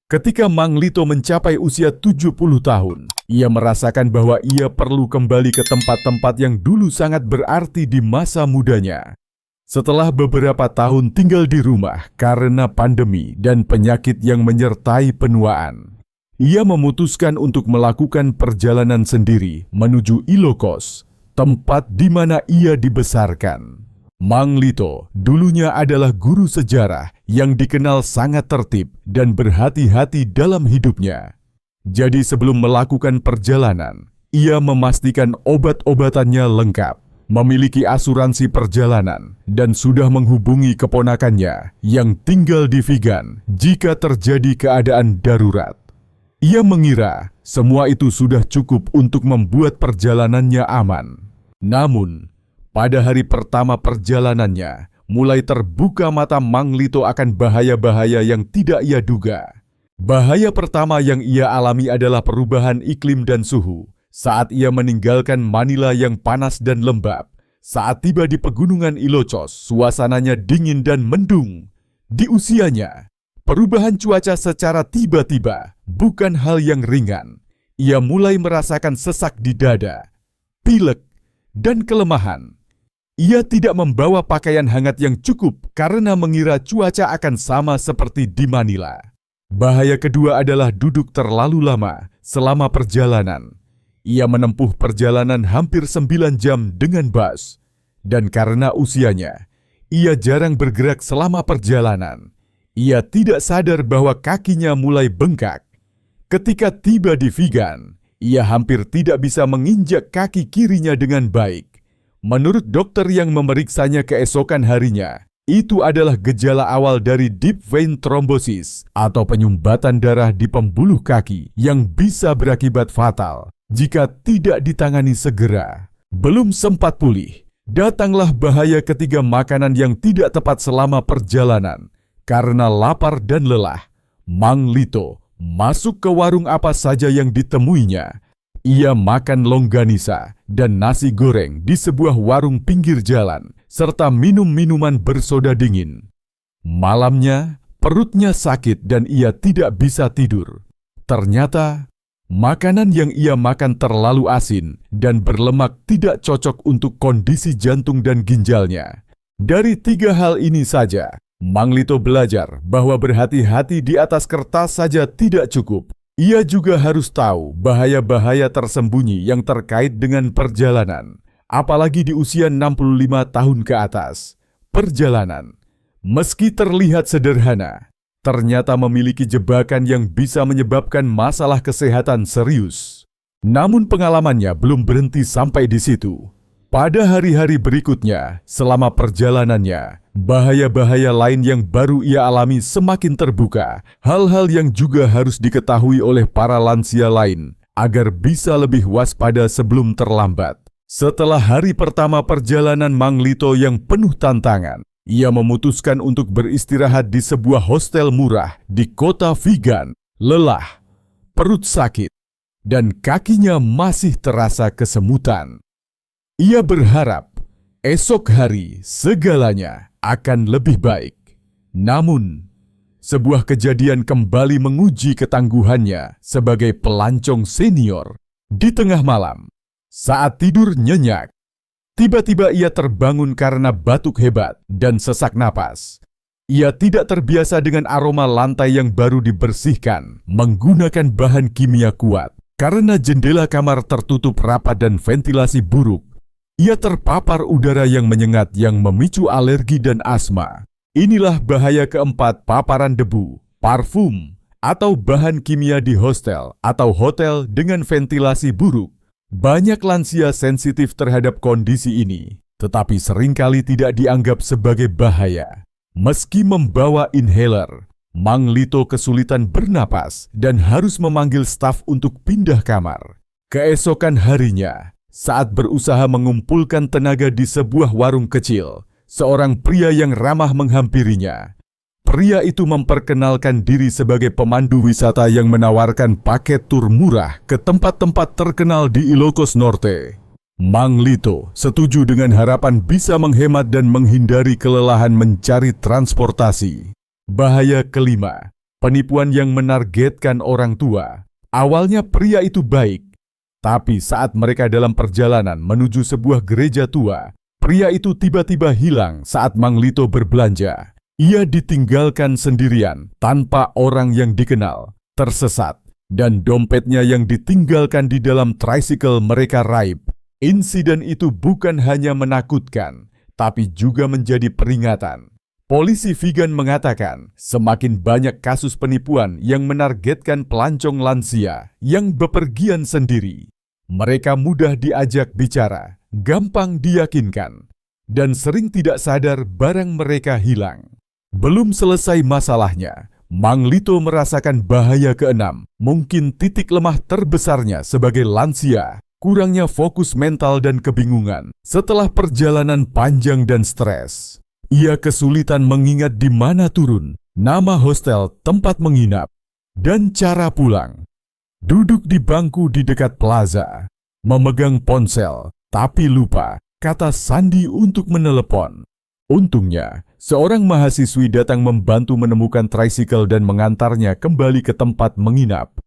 Ketika Mang Lito mencapai usia 70 tahun, ia merasakan bahwa ia perlu kembali ke tempat-tempat yang dulu sangat berarti di masa mudanya. Setelah beberapa tahun tinggal di rumah karena pandemi dan penyakit yang menyertai penuaan, ia memutuskan untuk melakukan perjalanan sendiri menuju Ilocos, tempat di mana ia dibesarkan. Mang Lito dulunya adalah guru sejarah yang dikenal sangat tertib dan berhati-hati dalam hidupnya. Jadi sebelum melakukan perjalanan, ia memastikan obat-obatannya lengkap, memiliki asuransi perjalanan, dan sudah menghubungi keponakannya yang tinggal di Vigan jika terjadi keadaan darurat. Ia mengira semua itu sudah cukup untuk membuat perjalanannya aman. Namun, pada hari pertama perjalanannya, mulai terbuka mata Mang Lito akan bahaya-bahaya yang tidak ia duga. Bahaya pertama yang ia alami adalah perubahan iklim dan suhu. Saat ia meninggalkan Manila yang panas dan lembab, saat tiba di pegunungan Ilocos, suasananya dingin dan mendung. Di usianya, perubahan cuaca secara tiba-tiba bukan hal yang ringan. Ia mulai merasakan sesak di dada, pilek, dan kelemahan. Ia tidak membawa pakaian hangat yang cukup karena mengira cuaca akan sama seperti di Manila. Bahaya kedua adalah duduk terlalu lama selama perjalanan. Ia menempuh perjalanan hampir 9 jam dengan bus. Dan karena usianya, ia jarang bergerak selama perjalanan. Ia tidak sadar bahwa kakinya mulai bengkak. Ketika tiba di Vigan, ia hampir tidak bisa menginjak kaki kirinya dengan baik. Menurut dokter yang memeriksanya keesokan harinya, itu adalah gejala awal dari deep vein thrombosis atau penyumbatan darah di pembuluh kaki yang bisa berakibat fatal jika tidak ditangani segera. Belum sempat pulih, datanglah bahaya ketiga, makanan yang tidak tepat selama perjalanan. Karena lapar dan lelah, Mang Lito masuk ke warung apa saja yang ditemuinya. Ia makan longganisa dan nasi goreng di sebuah warung pinggir jalan, serta minum minuman bersoda dingin. Malamnya, perutnya sakit dan ia tidak bisa tidur. Ternyata, makanan yang ia makan terlalu asin dan berlemak tidak cocok untuk kondisi jantung dan ginjalnya. Dari 3 hal ini saja, Mang Lito belajar bahwa berhati-hati di atas kertas saja tidak cukup. Ia juga harus tahu bahaya-bahaya tersembunyi yang terkait dengan perjalanan, apalagi di usia 65 tahun ke atas. Perjalanan, meski terlihat sederhana, ternyata memiliki jebakan yang bisa menyebabkan masalah kesehatan serius. Namun pengalamannya belum berhenti sampai di situ. Pada hari-hari berikutnya, selama perjalanannya, bahaya-bahaya lain yang baru ia alami semakin terbuka. Hal-hal yang juga harus diketahui oleh para lansia lain agar bisa lebih waspada sebelum terlambat. Setelah hari pertama perjalanan Mang Lito yang penuh tantangan, ia memutuskan untuk beristirahat di sebuah hostel murah di kota Vigan. Lelah, perut sakit, dan kakinya masih terasa kesemutan. Ia berharap esok hari segalanya akan lebih baik. Namun, sebuah kejadian kembali menguji ketangguhannya sebagai pelancong senior. Di tengah malam, saat tidur nyenyak, tiba-tiba ia terbangun karena batuk hebat dan sesak napas. Ia tidak terbiasa dengan aroma lantai yang baru dibersihkan menggunakan bahan kimia kuat. Karena jendela kamar tertutup rapat dan ventilasi buruk, ia terpapar udara yang menyengat yang memicu alergi dan asma. Inilah bahaya keempat paparan debu, parfum, atau bahan kimia di hostel atau hotel dengan ventilasi buruk. Banyak lansia sensitif terhadap kondisi ini, tetapi seringkali tidak dianggap sebagai bahaya. Meski membawa inhaler, Mang Lito kesulitan bernapas dan harus memanggil staf untuk pindah kamar. Keesokan harinya, saat berusaha mengumpulkan tenaga di sebuah warung kecil, seorang pria yang ramah menghampirinya. Pria itu memperkenalkan diri sebagai pemandu wisata yang menawarkan paket tur murah ke tempat-tempat terkenal di Ilocos Norte. Mang Lito setuju dengan harapan bisa menghemat dan menghindari kelelahan mencari transportasi. Bahaya kelima, Penipuan yang menargetkan orang tua. Awalnya pria itu baik, tapi saat mereka dalam perjalanan menuju sebuah gereja tua, pria itu tiba-tiba hilang saat Mang Lito berbelanja. Ia ditinggalkan sendirian tanpa orang yang dikenal, tersesat, dan dompetnya yang ditinggalkan di dalam tricycle mereka raib. Insiden itu bukan hanya menakutkan, tapi juga menjadi peringatan. Polisi vegan mengatakan semakin banyak kasus penipuan yang menargetkan pelancong lansia yang bepergian sendiri. Mereka mudah diajak bicara, gampang diyakinkan, dan sering tidak sadar barang mereka hilang. Belum selesai masalahnya, Mang Lito merasakan bahaya keenam, mungkin titik lemah terbesarnya sebagai lansia, kurangnya fokus mental dan kebingungan setelah perjalanan panjang dan stres. Ia kesulitan mengingat di mana turun, nama hostel tempat menginap, dan cara pulang. Duduk di bangku di dekat plaza, memegang ponsel, tapi lupa kata sandi untuk menelepon. Untungnya, seorang mahasiswi datang membantu menemukan tricycle dan mengantarnya kembali ke tempat menginap.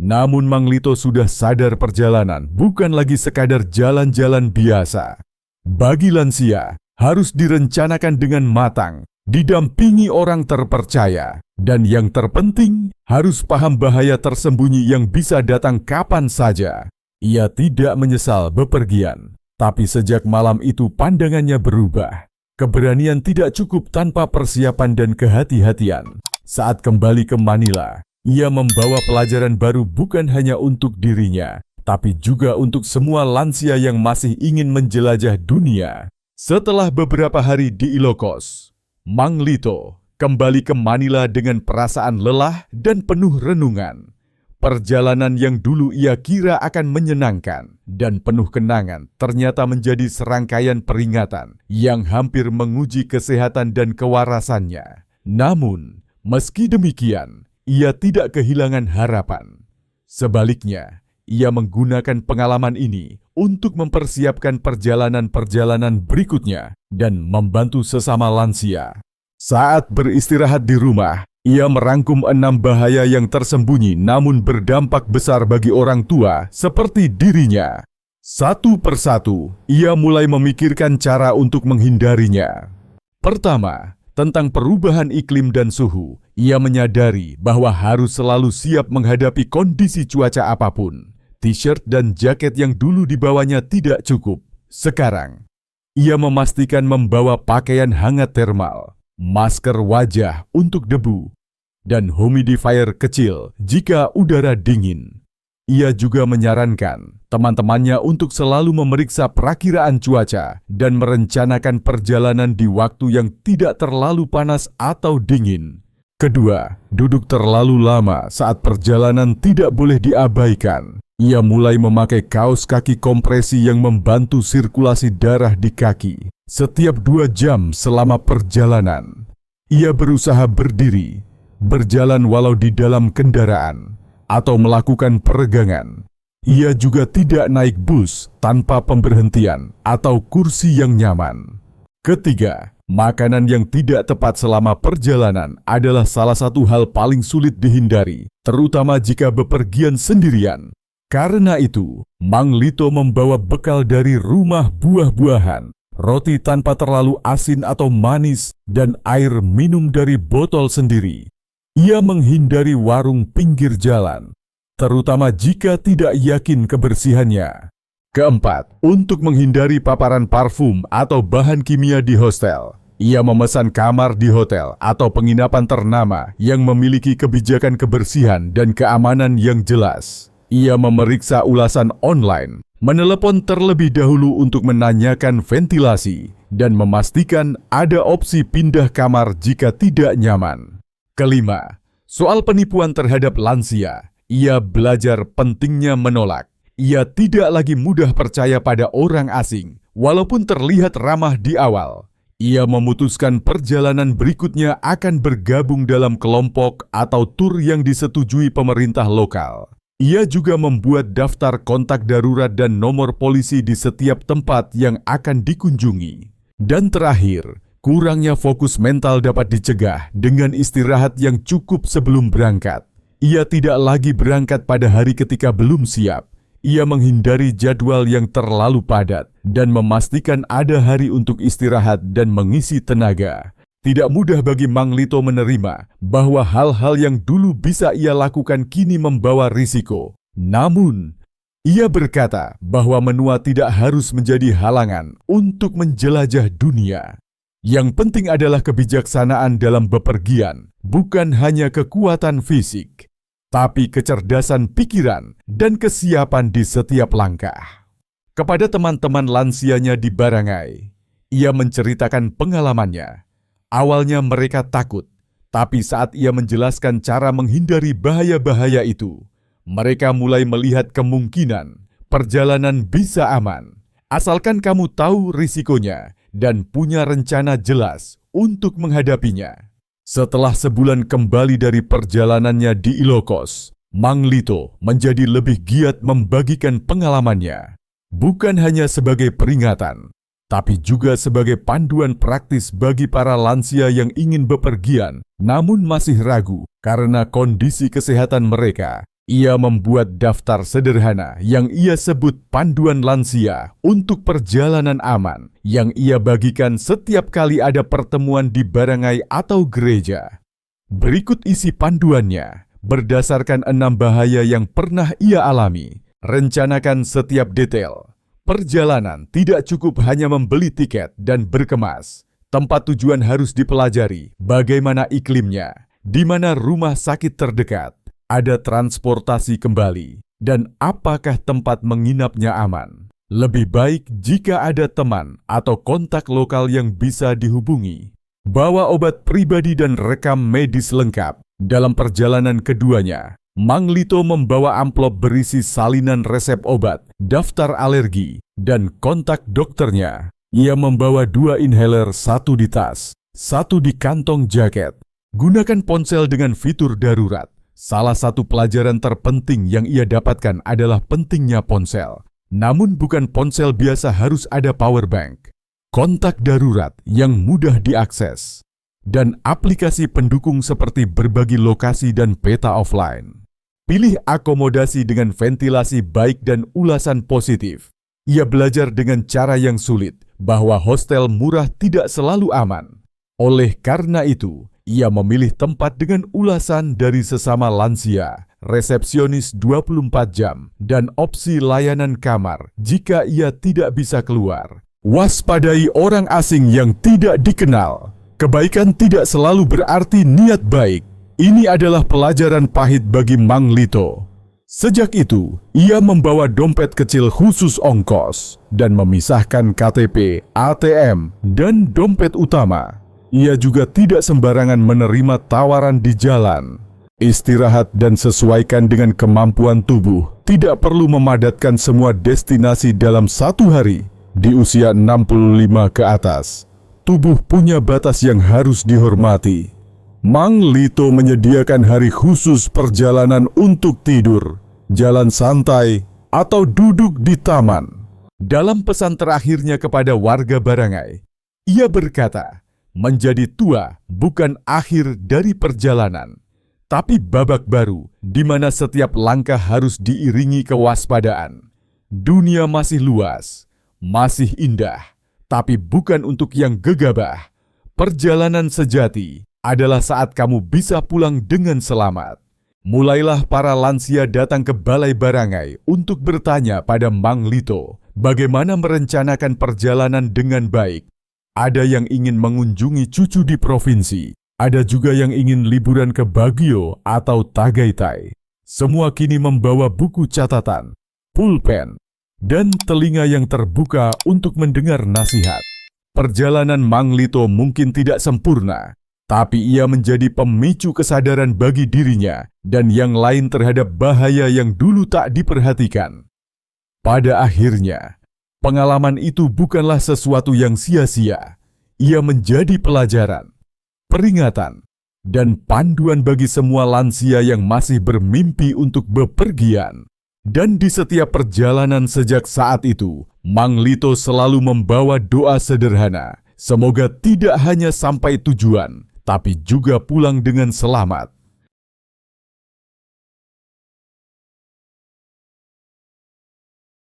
Namun Mang Lito sudah sadar perjalanan bukan lagi sekadar jalan-jalan biasa. Bagi lansia, harus direncanakan dengan matang, didampingi orang terpercaya, dan yang terpenting, harus paham bahaya tersembunyi yang bisa datang kapan saja. Ia tidak menyesal bepergian, tapi sejak malam itu pandangannya berubah. Keberanian tidak cukup tanpa persiapan dan kehati-hatian. Saat kembali ke Manila, ia membawa pelajaran baru bukan hanya untuk dirinya, tapi juga untuk semua lansia yang masih ingin menjelajah dunia. Setelah beberapa hari di Ilocos, Mang Lito kembali ke Manila dengan perasaan lelah dan penuh renungan. Perjalanan yang dulu ia kira akan menyenangkan dan penuh kenangan ternyata menjadi serangkaian peringatan yang hampir menguji kesehatan dan kewarasannya. Namun, meski demikian, ia tidak kehilangan harapan. Sebaliknya, ia menggunakan pengalaman ini untuk mempersiapkan perjalanan-perjalanan berikutnya dan membantu sesama lansia. Saat beristirahat di rumah, ia merangkum 6 bahaya yang tersembunyi namun berdampak besar bagi orang tua seperti dirinya. Satu persatu, ia mulai memikirkan cara untuk menghindarinya. Pertama, tentang perubahan iklim dan suhu, ia menyadari bahwa harus selalu siap menghadapi kondisi cuaca apapun. T-shirt dan jaket yang dulu dibawanya tidak cukup. Sekarang, ia memastikan membawa pakaian hangat termal, masker wajah untuk debu, dan humidifier kecil jika udara dingin. Ia juga menyarankan teman-temannya untuk selalu memeriksa perakiraan cuaca dan merencanakan perjalanan di waktu yang tidak terlalu panas atau dingin. Kedua, duduk terlalu lama saat perjalanan tidak boleh diabaikan. Ia mulai memakai kaos kaki kompresi yang membantu sirkulasi darah di kaki. Setiap 2 jam selama perjalanan, ia berusaha berdiri, berjalan walau di dalam kendaraan, atau melakukan peregangan. Ia juga tidak naik bus tanpa pemberhentian atau kursi yang nyaman. Ketiga, makanan yang tidak tepat selama perjalanan adalah salah satu hal paling sulit dihindari, terutama jika bepergian sendirian. Karena itu, Mang Lito membawa bekal dari rumah buah-buahan, roti tanpa terlalu asin atau manis, dan air minum dari botol sendiri. Ia menghindari warung pinggir jalan, terutama jika tidak yakin kebersihannya. Keempat, untuk menghindari paparan parfum atau bahan kimia di hostel, ia memesan kamar di hotel atau penginapan ternama yang memiliki kebijakan kebersihan dan keamanan yang jelas. Ia memeriksa ulasan online, menelepon terlebih dahulu untuk menanyakan ventilasi, dan memastikan ada opsi pindah kamar jika tidak nyaman. Kelima, soal penipuan terhadap lansia, ia belajar pentingnya menolak. Ia tidak lagi mudah percaya pada orang asing, walaupun terlihat ramah di awal. Ia memutuskan perjalanan berikutnya akan bergabung dalam kelompok atau tur yang disetujui pemerintah lokal. Ia juga membuat daftar kontak darurat dan nomor polisi di setiap tempat yang akan dikunjungi. Dan terakhir, Kurangnya fokus mental dapat dicegah dengan istirahat yang cukup sebelum berangkat. Ia tidak lagi berangkat pada hari ketika belum siap. Ia menghindari jadwal yang terlalu padat dan memastikan ada hari untuk istirahat dan mengisi tenaga. Tidak mudah bagi Mang Lito menerima bahwa hal-hal yang dulu bisa ia lakukan kini membawa risiko. Namun, ia berkata bahwa menua tidak harus menjadi halangan untuk menjelajah dunia. Yang penting adalah kebijaksanaan dalam bepergian, bukan hanya kekuatan fisik, tapi kecerdasan pikiran dan kesiapan di setiap langkah. Kepada teman-teman lansianya di Barangay, ia menceritakan pengalamannya. Awalnya mereka takut, tapi saat ia menjelaskan cara menghindari bahaya-bahaya itu, mereka mulai melihat kemungkinan perjalanan bisa aman. Asalkan kamu tahu risikonya dan punya rencana jelas untuk menghadapinya. Setelah sebulan kembali dari perjalanannya di Ilocos, Mang Lito menjadi lebih giat membagikan pengalamannya. Bukan hanya sebagai peringatan, tapi juga sebagai panduan praktis bagi para lansia yang ingin bepergian namun masih ragu karena kondisi kesehatan mereka. Ia membuat daftar sederhana yang ia sebut panduan lansia untuk perjalanan aman yang ia bagikan setiap kali ada pertemuan di Barangay atau gereja. Berikut isi panduannya berdasarkan 6 bahaya yang pernah ia alami. Rencanakan setiap detail. Perjalanan tidak cukup hanya membeli tiket dan berkemas. Tempat tujuan harus dipelajari, bagaimana iklimnya, di mana rumah sakit terdekat, ada transportasi kembali, dan apakah tempat menginapnya aman. Lebih baik jika ada teman atau kontak lokal yang bisa dihubungi. Bawa obat pribadi dan rekam medis lengkap. Dalam perjalanan keduanya, Mang Lito membawa amplop berisi salinan resep obat, daftar alergi, dan kontak dokternya. Ia membawa 2 inhaler, 1 di tas, 1 di kantong jaket. Gunakan ponsel dengan fitur darurat. Salah satu pelajaran terpenting yang ia dapatkan adalah pentingnya ponsel. Namun bukan ponsel biasa, harus ada power bank, kontak darurat yang mudah diakses, dan aplikasi pendukung seperti berbagi lokasi dan peta offline. Pilih akomodasi dengan ventilasi baik dan ulasan positif. Ia belajar dengan cara yang sulit bahwa hostel murah tidak selalu aman. Oleh karena itu, ia memilih tempat dengan ulasan dari sesama lansia, resepsionis 24 jam, dan opsi layanan kamar jika ia tidak bisa keluar. Waspadai orang asing yang tidak dikenal. Kebaikan tidak selalu berarti niat baik. Ini adalah pelajaran pahit bagi Mang Lito. Sejak itu, ia membawa dompet kecil khusus ongkos dan memisahkan KTP, ATM, dan dompet utama. Ia juga tidak sembarangan menerima tawaran di jalan. Istirahat dan sesuaikan dengan kemampuan tubuh. Tidak perlu memadatkan semua destinasi dalam 1 hari. Di usia 65 ke atas, tubuh punya batas yang harus dihormati. Mang Lito menyediakan hari khusus perjalanan untuk tidur, jalan santai, atau duduk di taman. Dalam pesan terakhirnya kepada warga Barangay, ia berkata, menjadi tua bukan akhir dari perjalanan, tapi babak baru di mana setiap langkah harus diiringi kewaspadaan. Dunia masih luas, masih indah, tapi bukan untuk yang gegabah. Perjalanan sejati adalah saat kamu bisa pulang dengan selamat. Mulailah para lansia datang ke Balai Barangay untuk bertanya pada Mang Lito bagaimana merencanakan perjalanan dengan baik. Ada yang ingin mengunjungi cucu di provinsi, ada juga yang ingin liburan ke Baguio atau Tagaytay. Semua kini membawa buku catatan, pulpen, dan telinga yang terbuka untuk mendengar nasihat. Perjalanan Mang Lito mungkin tidak sempurna, tapi ia menjadi pemicu kesadaran bagi dirinya dan yang lain terhadap bahaya yang dulu tak diperhatikan. Pada akhirnya, pengalaman itu bukanlah sesuatu yang sia-sia. Ia menjadi pelajaran, peringatan, dan panduan bagi semua lansia yang masih bermimpi untuk bepergian. Dan di setiap perjalanan sejak saat itu, Mang Lito selalu membawa doa sederhana Semoga tidak hanya sampai tujuan, tapi juga pulang dengan selamat.